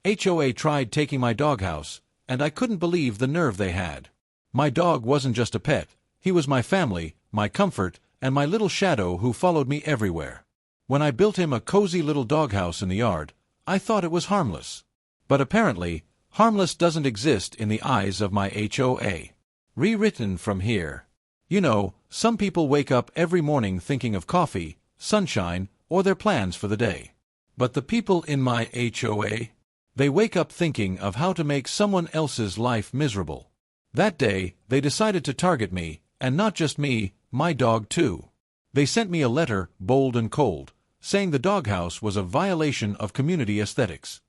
HOA tried taking my doghouse, and I couldn't believe the nerve they had. My dog wasn't just a pet, he was my family, my comfort, and my little shadow who followed me everywhere. When I built him a cozy little doghouse in the yard, I thought it was harmless. But apparently, harmless doesn't exist in the eyes of my HOA. Rewritten from here. You know, some people wake up every morning thinking of coffee, sunshine, or their plans for the day. But the people in my HOA, they wake up thinking of how to make someone else's life miserable. That day, they decided to target me, and not just me, my dog too. They sent me a letter, bold and cold, saying the doghouse was a violation of community aesthetics.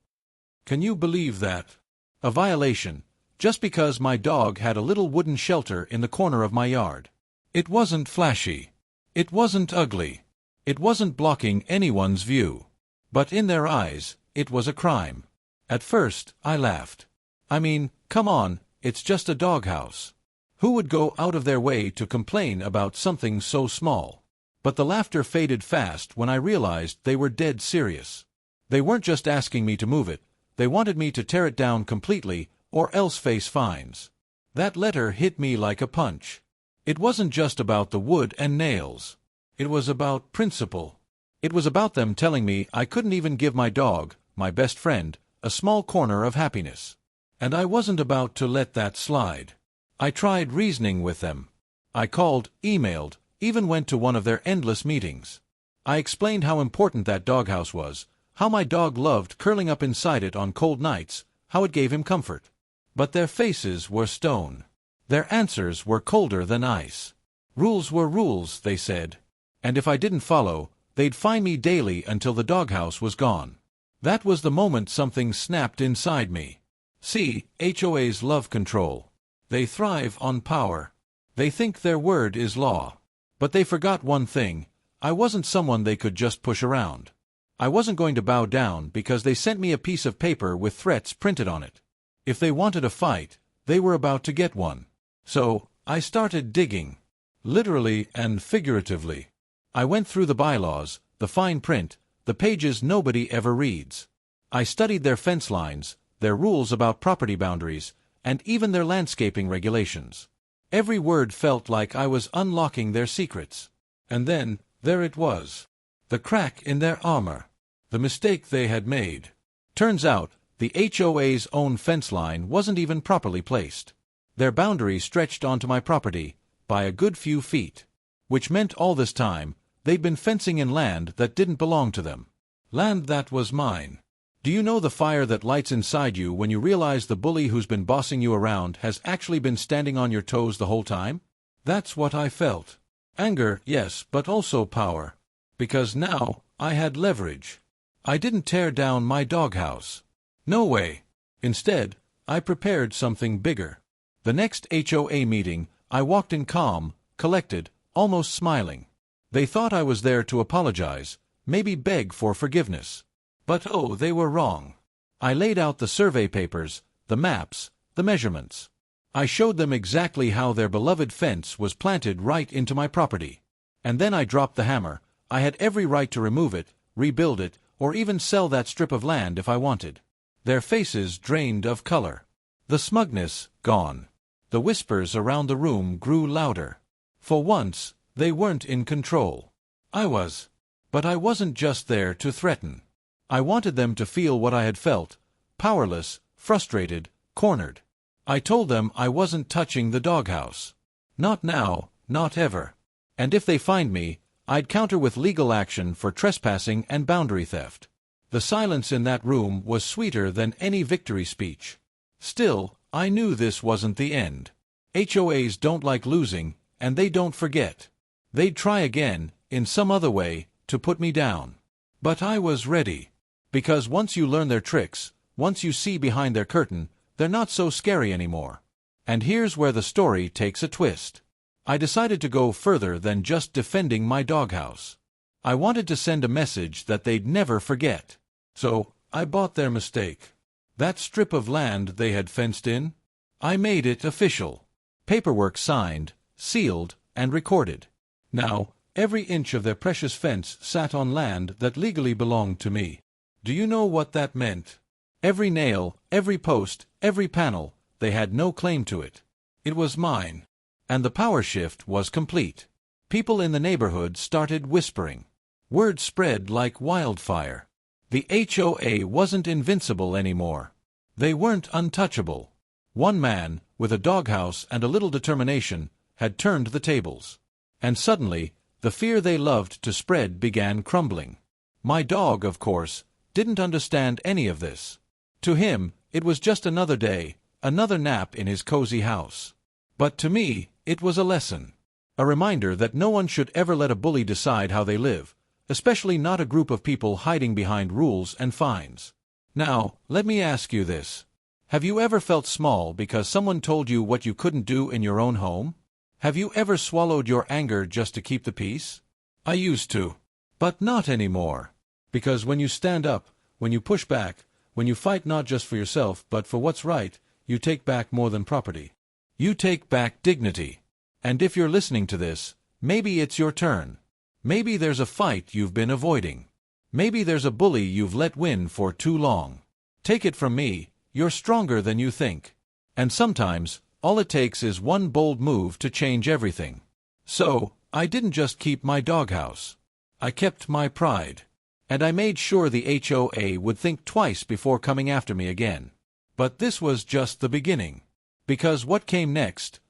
Can you believe that? A violation, just because my dog had a little wooden shelter in the corner of my yard. It wasn't flashy. It wasn't ugly. It wasn't blocking anyone's view. But in their eyes, it was a crime. At first, I laughed. I mean, come on, it's just a doghouse. Who would go out of their way to complain about something so small? But the laughter faded fast when I realized they were dead serious. They weren't just asking me to move it, they wanted me to tear it down completely, or else face fines. That letter hit me like a punch. It wasn't just about the wood and nails. It was about principle. It was about them telling me I couldn't even give my dog, my best friend, a small corner of happiness. And I wasn't about to let that slide. I tried reasoning with them. I called, emailed, even went to one of their endless meetings. I explained how important that doghouse was, how my dog loved curling up inside it on cold nights, how it gave him comfort. But their faces were stone. Their answers were colder than ice. Rules were rules, they said. And if I didn't follow, they'd fine me daily until the doghouse was gone. That was the moment something snapped inside me. See, HOAs love control. They thrive on power. They think their word is law. But they forgot one thing. I wasn't someone they could just push around. I wasn't going to bow down because they sent me a piece of paper with threats printed on it. If they wanted a fight, they were about to get one. So, I started digging. Literally and figuratively. I went through the bylaws, the fine print, the pages nobody ever reads. I studied their fence lines, their rules about property boundaries, and even their landscaping regulations. Every word felt like I was unlocking their secrets. And then, there it was. The crack in their armor. The mistake they had made. Turns out, the HOA's own fence line wasn't even properly placed. Their boundary stretched onto my property, by a good few feet. Which meant all this time, they'd been fencing in land that didn't belong to them. Land that was mine. Do you know the fire that lights inside you when you realize the bully who's been bossing you around has actually been standing on your toes the whole time? That's what I felt. Anger, yes, but also power. Because now, I had leverage. I didn't tear down my doghouse. No way. Instead, I prepared something bigger. The next HOA meeting, I walked in calm, collected, almost smiling. They thought I was there to apologize, maybe beg for forgiveness. But oh, they were wrong. I laid out the survey papers, the maps, the measurements. I showed them exactly how their beloved fence was planted right into my property. And then I dropped the hammer. I had every right to remove it, rebuild it, or even sell that strip of land if I wanted. Their faces drained of color. The smugness, gone. The whispers around the room grew louder. For once, they weren't in control. I was. But I wasn't just there to threaten. I wanted them to feel what I had felt, powerless, frustrated, cornered. I told them I wasn't touching the doghouse. Not now, not ever. And if they find me, I'd counter with legal action for trespassing and boundary theft. The silence in that room was sweeter than any victory speech. Still, I knew this wasn't the end. HOAs don't like losing, and they don't forget. They'd try again, in some other way, to put me down. But I was ready. Because once you learn their tricks, once you see behind their curtain, they're not so scary anymore. And here's where the story takes a twist. I decided to go further than just defending my doghouse. I wanted to send a message that they'd never forget. So, I bought their mistake. That strip of land they had fenced in, I made it official. Paperwork signed, sealed, and recorded. Now, every inch of their precious fence sat on land that legally belonged to me. Do you know what that meant? Every nail, every post, every panel, they had no claim to it. It was mine. And the power shift was complete. People in the neighborhood started whispering. Word spread like wildfire. The HOA wasn't invincible anymore. They weren't untouchable. One man, with a doghouse and a little determination, had turned the tables. And suddenly, the fear they loved to spread began crumbling. My dog, of course, didn't understand any of this. To him, it was just another day, another nap in his cozy house. But to me, it was a lesson. A reminder that no one should ever let a bully decide how they live, especially not a group of people hiding behind rules and fines. Now, let me ask you this. Have you ever felt small because someone told you what you couldn't do in your own home? Have you ever swallowed your anger just to keep the peace? I used to. But not anymore. Because when you stand up, when you push back, when you fight not just for yourself but for what's right, you take back more than property. You take back dignity. And if you're listening to this, maybe it's your turn. Maybe there's a fight you've been avoiding. Maybe there's a bully you've let win for too long. Take it from me, you're stronger than you think. And sometimes, all it takes is one bold move to change everything. So, I didn't just keep my doghouse. I kept my pride. And I made sure the HOA would think twice before coming after me again. But this was just the beginning. Because what came next?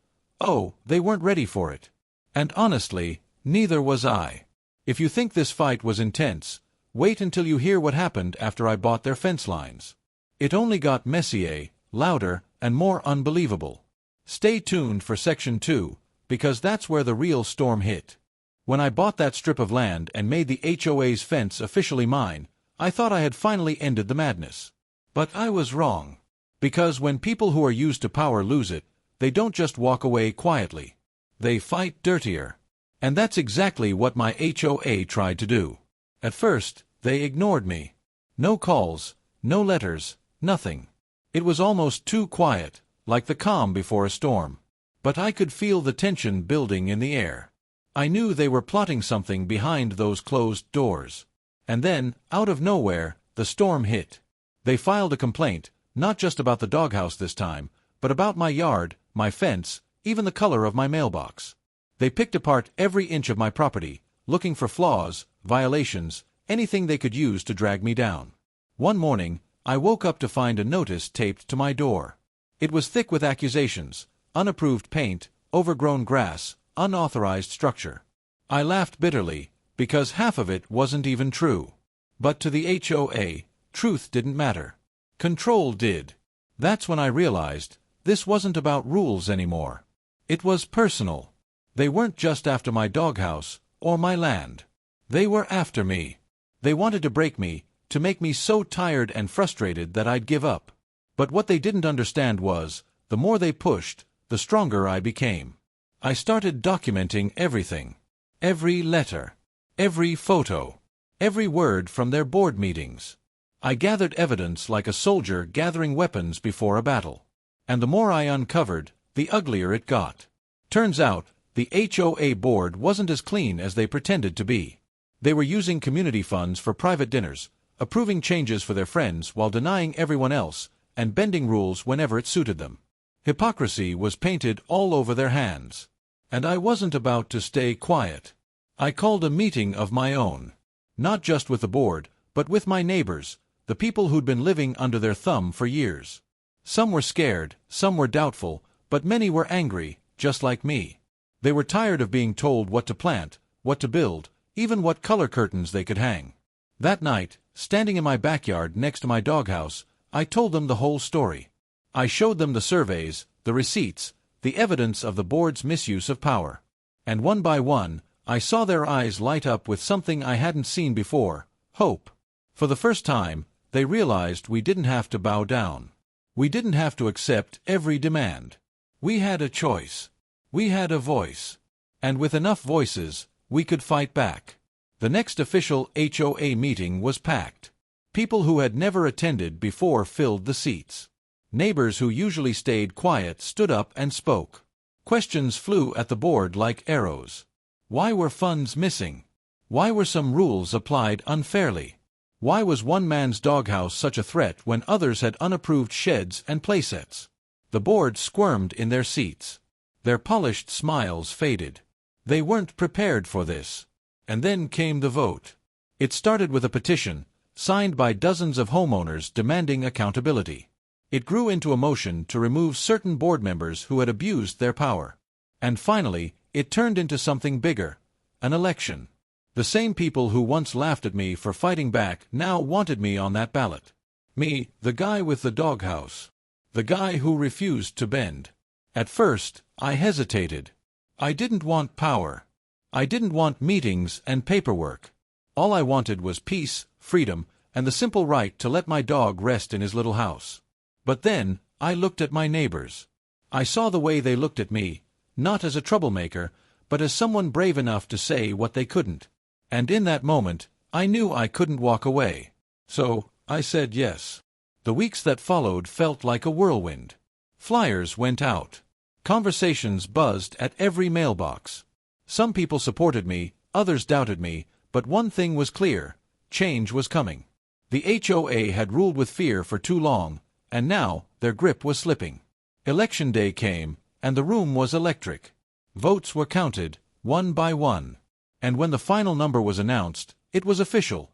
Oh, they weren't ready for it. And honestly, neither was I. If you think this fight was intense, wait until you hear what happened after I bought their fence lines. It only got messier, louder, and more unbelievable. Stay tuned for Section 2, because that's where the real storm hit. When I bought that strip of land and made the HOA's fence officially mine, I thought I had finally ended the madness. But I was wrong. Because when people who are used to power lose it, they don't just walk away quietly. They fight dirtier. And that's exactly what my HOA tried to do. At first, they ignored me. No calls, no letters, nothing. It was almost too quiet, like the calm before a storm. But I could feel the tension building in the air. I knew they were plotting something behind those closed doors. And then, out of nowhere, the storm hit. They filed a complaint, not just about the doghouse this time, but about my yard, my fence, even the color of my mailbox. They picked apart every inch of my property, looking for flaws, violations, anything they could use to drag me down. One morning, I woke up to find a notice taped to my door. It was thick with accusations: unapproved paint, overgrown grass, unauthorized structure. I laughed bitterly, because half of it wasn't even true. But to the HOA, truth didn't matter. Control did. That's when I realized this wasn't about rules anymore. It was personal. They weren't just after my doghouse or my land. They were after me. They wanted to break me, to make me so tired and frustrated that I'd give up. But what they didn't understand was, the more they pushed, the stronger I became. I started documenting everything. Every letter. Every photo. Every word from their board meetings. I gathered evidence like a soldier gathering weapons before a battle. And the more I uncovered, the uglier it got. Turns out, the HOA board wasn't as clean as they pretended to be. They were using community funds for private dinners, approving changes for their friends while denying everyone else, and bending rules whenever it suited them. Hypocrisy was painted all over their hands. And I wasn't about to stay quiet. I called a meeting of my own. Not just with the board, but with my neighbors, the people who'd been living under their thumb for years. Some were scared, some were doubtful, but many were angry, just like me. They were tired of being told what to plant, what to build, even what color curtains they could hang. That night, standing in my backyard next to my doghouse, I told them the whole story. I showed them the surveys, the receipts, the evidence of the board's misuse of power. And one by one, I saw their eyes light up with something I hadn't seen before: hope. For the first time, they realized we didn't have to bow down. We didn't have to accept every demand. We had a choice. We had a voice. And with enough voices, we could fight back. The next official HOA meeting was packed. People who had never attended before filled the seats. Neighbors who usually stayed quiet stood up and spoke. Questions flew at the board like arrows. Why were funds missing? Why were some rules applied unfairly? Why was one man's doghouse such a threat when others had unapproved sheds and playsets? The board squirmed in their seats. Their polished smiles faded. They weren't prepared for this. And then came the vote. It started with a petition, signed by dozens of homeowners demanding accountability. It grew into a motion to remove certain board members who had abused their power. And finally, it turned into something bigger, an election. The same people who once laughed at me for fighting back now wanted me on that ballot. Me, the guy with the doghouse. The guy who refused to bend. At first, I hesitated. I didn't want power. I didn't want meetings and paperwork. All I wanted was peace, freedom, and the simple right to let my dog rest in his little house. But then, I looked at my neighbors. I saw the way they looked at me, not as a troublemaker, but as someone brave enough to say what they couldn't. And in that moment, I knew I couldn't walk away. So, I said yes. The weeks that followed felt like a whirlwind. Flyers went out. Conversations buzzed at every mailbox. Some people supported me, others doubted me, but one thing was clear: change was coming. The HOA had ruled with fear for too long, and now their grip was slipping. Election day came, and the room was electric. Votes were counted, one by one. And when the final number was announced, it was official.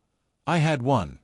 I had won.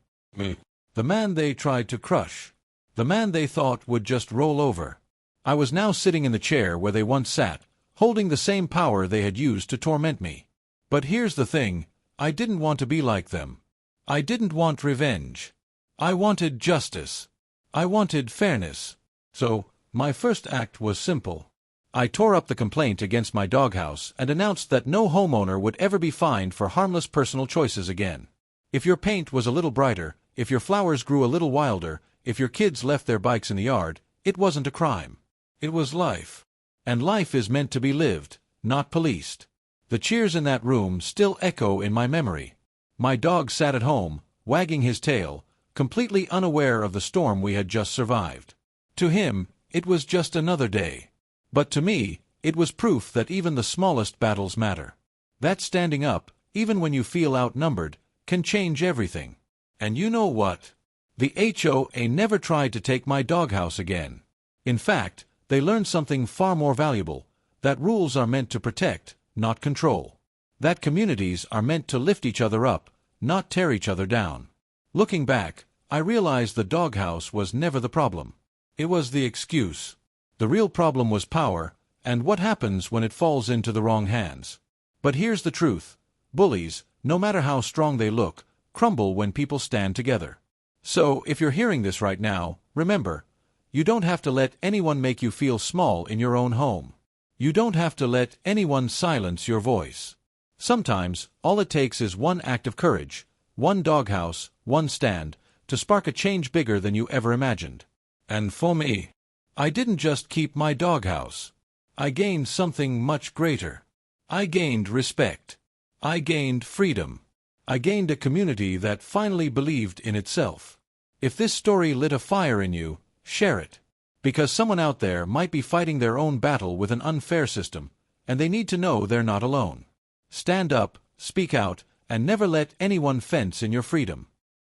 The man they tried to crush. The man they thought would just roll over. I was now sitting in the chair where they once sat, holding the same power they had used to torment me. But here's the thing, I didn't want to be like them. I didn't want revenge. I wanted justice. I wanted fairness. So, my first act was simple. I tore up the complaint against my doghouse and announced that no homeowner would ever be fined for harmless personal choices again. If your paint was a little brighter, if your flowers grew a little wilder, if your kids left their bikes in the yard, it wasn't a crime. It was life. And life is meant to be lived, not policed. The cheers in that room still echo in my memory. My dog sat at home, wagging his tail, completely unaware of the storm we had just survived. To him, it was just another day. But to me, it was proof that even the smallest battles matter. That standing up, even when you feel outnumbered, can change everything. And you know what? The HOA never tried to take my doghouse again. In fact, they learned something far more valuable, that rules are meant to protect, not control. That communities are meant to lift each other up, not tear each other down. Looking back, I realized the doghouse was never the problem. It was the excuse. The real problem was power, and what happens when it falls into the wrong hands. But here's the truth. Bullies, no matter how strong they look, crumble when people stand together. So, if you're hearing this right now, remember, you don't have to let anyone make you feel small in your own home. You don't have to let anyone silence your voice. Sometimes, all it takes is one act of courage, one doghouse, one stand, to spark a change bigger than you ever imagined. And for me, I didn't just keep my doghouse. I gained something much greater. I gained respect. I gained freedom. I gained a community that finally believed in itself. If this story lit a fire in you, share it. Because someone out there might be fighting their own battle with an unfair system, and they need to know they're not alone. Stand up, speak out, and never let anyone fence in your freedom.